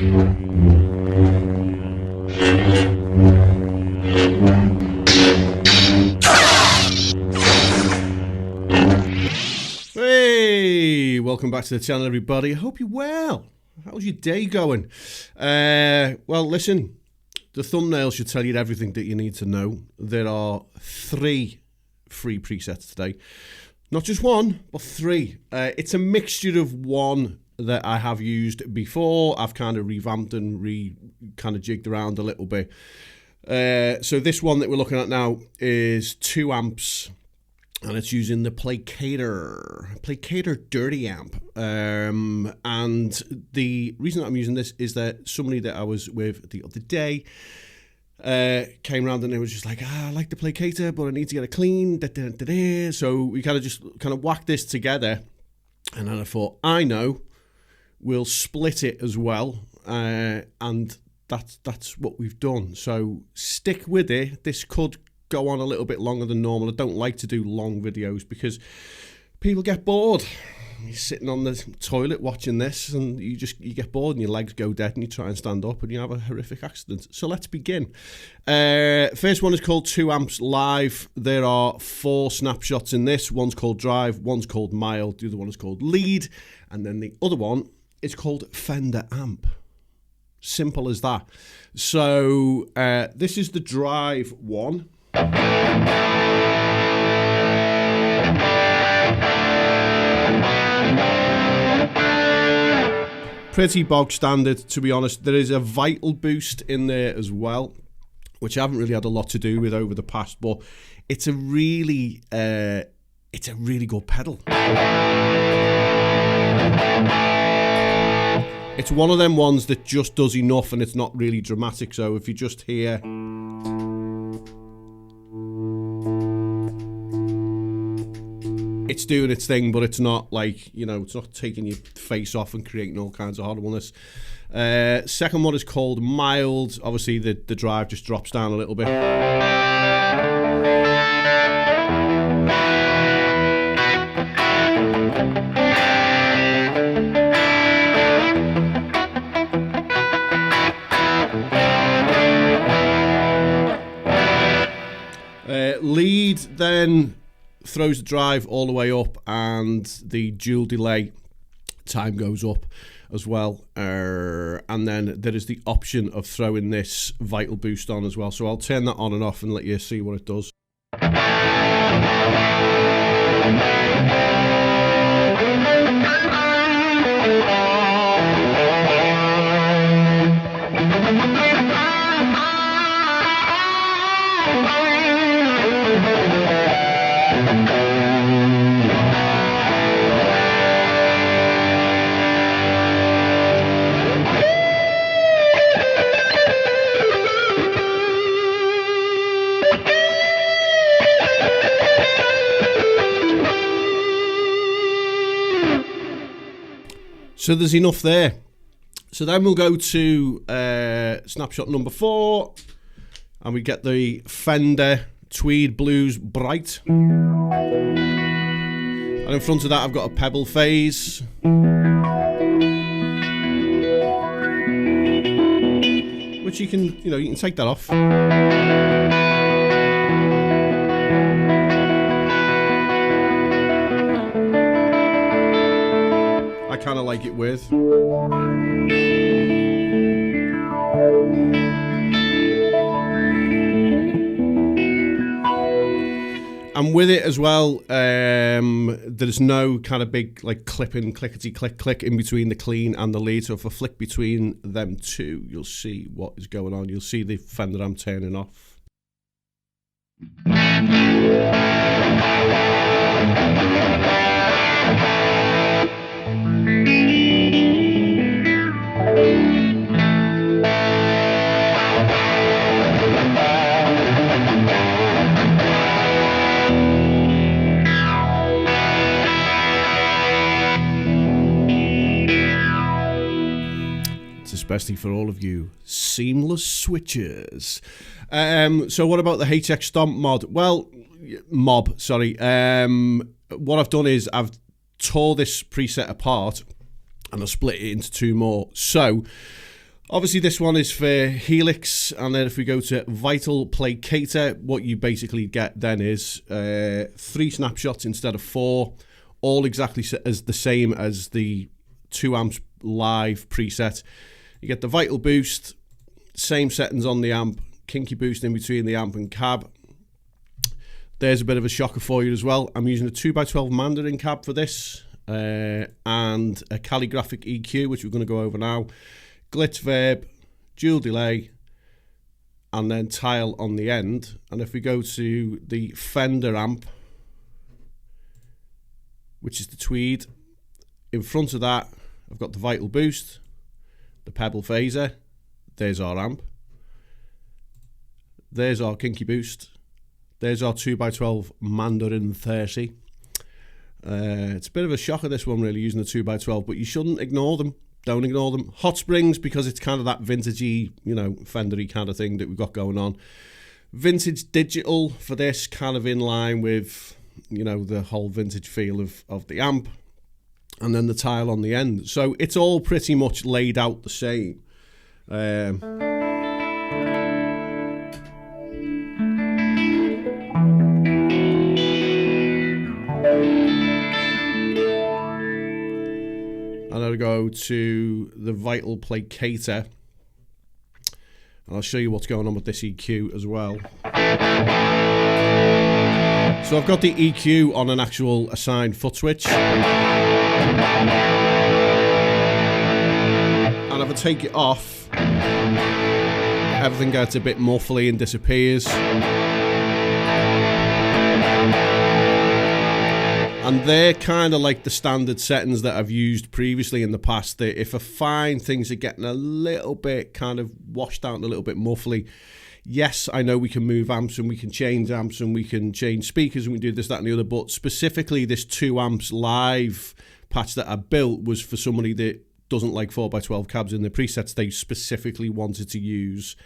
Hey, welcome back to the channel, everybody. I hope you're well. How's your day going? Well, listen, the thumbnail should tell you everything that you need to know. There are 3 free presets today. Not just 1, but 3. It's a mixture of one that I have used before. I've kind of revamped and kind of jigged around a little bit. So this one that we're looking at now is 2 amps. And it's using the Placator Dirty Amp. And the reason that I'm using this is that somebody that I was with the other day came around and they was just like, I like the Placator, but I need to get it clean. So we kind of whacked this together. And then I thought, I know, we'll split it as well. And that's what we've done. So stick with it. This could go on a little bit longer than normal. I don't like to do long videos because people get bored. You're sitting on the toilet watching this and you get bored and your legs go dead and you try and stand up and you have a horrific accident. So let's begin. First one is called 2 amps live. There are 4 snapshots in this. One's called drive, one's called mild, the other one is called lead, and then the other one is called Fender amp. Simple as that. So this is the drive one. Pretty bog standard, to be honest. There is a vital boost in there as well, which I haven't really had a lot to do with over the past, but it's a really good pedal. It's one of them ones that just does enough and it's not really dramatic. So if you just hear, it's doing its thing, but it's not like, you know, it's not taking your face off and creating all kinds of horribleness. Second one is called mild. Obviously the drive just drops down a little bit. Lead then throws the drive all the way up and the dual delay time goes up as well, and then there is the option of throwing this vital boost on as well, so I'll turn that on and off and let you see what it does. So there's enough there. So then we'll go to snapshot number 4 and we get the Fender Tweed Blues Bright. And in front of that I've got a Pebble Phase. Which you can take that off. I kind of like it with. And with it as well, there's no kind of big like clipping, clickety click click in between the clean and the lead. So if I flick between them two, you'll see what is going on. You'll see the Fender amp turning off. Especially for all of you seamless switchers. So what about the HELIX Stomp mod? Well, mob, sorry. What I've done is I've tore this preset apart and I've split it into 2 more. So Obviously, this one is for HELIX, and then if we go to Vital Placator, what you basically get then is 3 snapshots instead of 4, all exactly as the same as the 2 amps live preset. You get the Vital Boost, same settings on the amp, kinky boost in between the amp and cab. There's a bit of a shocker for you as well. I'm using a 2x12 Mandarin cab for this, and a calligraphic EQ, which we're going to go over now. Glitch verb, dual delay, and then tile on the end. And if we go to the Fender amp, which is the Tweed, in front of that I've got the Vital Boost, the Pebble Phaser. There's our amp. There's our kinky boost. There's our 2x12 Mandarin 30. It's a bit of a shocker, this one, really, using the 2x12, but you shouldn't ignore them. Don't ignore them. Hot Springs, because it's kind of that vintagey, you know, Fendery kind of thing that we've got going on. Vintage digital for this, kind of in line with, you know, the whole vintage feel of the amp. And then the tile on the end. So it's all pretty much laid out the same. And I'll go to the Vital Placator, and I'll show you what's going on with this EQ as well. So I've got the EQ on an actual assigned foot switch, and if I take it off, everything gets a bit muffly and disappears. And they're kind of like the standard settings that I've used previously in the past. That if I find things are getting a little bit kind of washed out and a little bit muffly, yes, I know we can move amps and we can change amps and we can change speakers and we do this, that and the other. But specifically this 2 amps live patch that I built was for somebody that doesn't like 4x12 cabs in their presets. They specifically wanted to use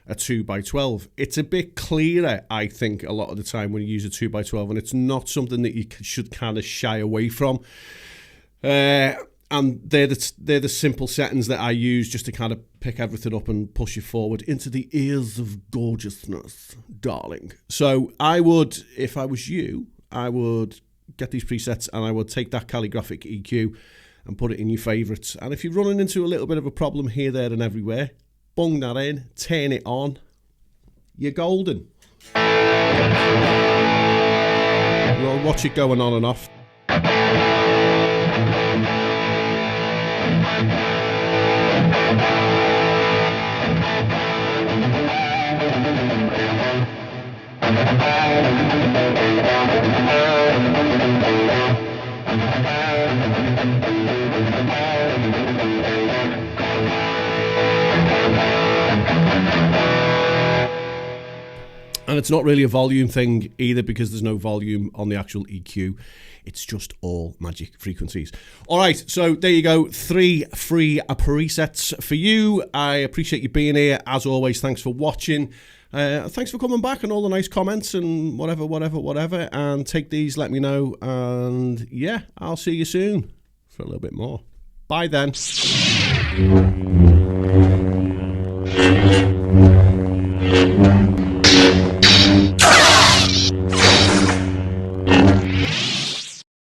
a 2x12. It's a bit clearer, I think, a lot of the time when you use a 2x12, and it's not something that you should kind of shy away from. And they're the simple settings that I use just to kind of pick everything up and push you forward into the ears of gorgeousness, darling. So I would, if I was you, I would get these presets and I would take that calligraphic EQ and put it in your favourites. And if you're running into a little bit of a problem here, there and everywhere, bung that in, turn it on, you're golden. We'll watch it going on and off. And it's not really a volume thing either, because there's no volume on the actual EQ. It's just all magic frequencies. All right, so there you go. 3 free presets for you. I appreciate you being here. As always, thanks for watching. Thanks for coming back and all the nice comments and whatever. And take these, let me know. And yeah, I'll see you soon for a little bit more. Bye then.